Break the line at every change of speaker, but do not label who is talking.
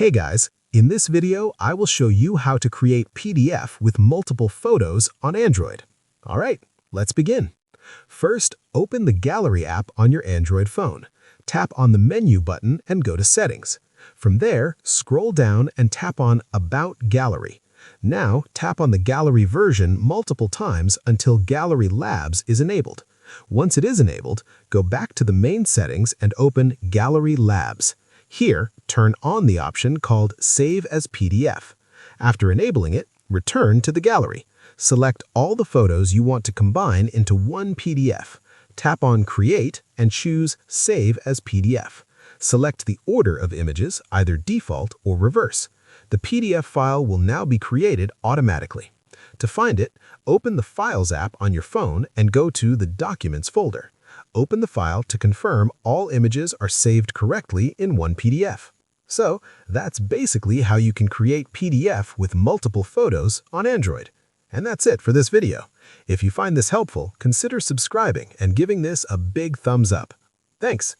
Hey guys, in this video I will show you how to create PDF with multiple photos on Android. Alright, let's begin. First, open the Gallery app on your Android phone. Tap on the menu button and go to Settings. From there, scroll down and tap on About Gallery. Now, tap on the Gallery version multiple times until Gallery Labs is enabled. Once it is enabled, go back to the main settings and open Gallery Labs. Here, turn on the option called Save as PDF. After enabling it, return to the gallery. Select all the photos you want to combine into one PDF. Tap on Create and choose Save as PDF. Select the order of images, either default or reverse. The PDF file will now be created automatically. To find it, open the Files app on your phone and go to the Documents folder. Open the file to confirm all images are saved correctly in one PDF. So, that's basically how you can create PDF with multiple photos on Android. And that's it for this video. If you find this helpful, consider subscribing and giving this a big thumbs up. Thanks!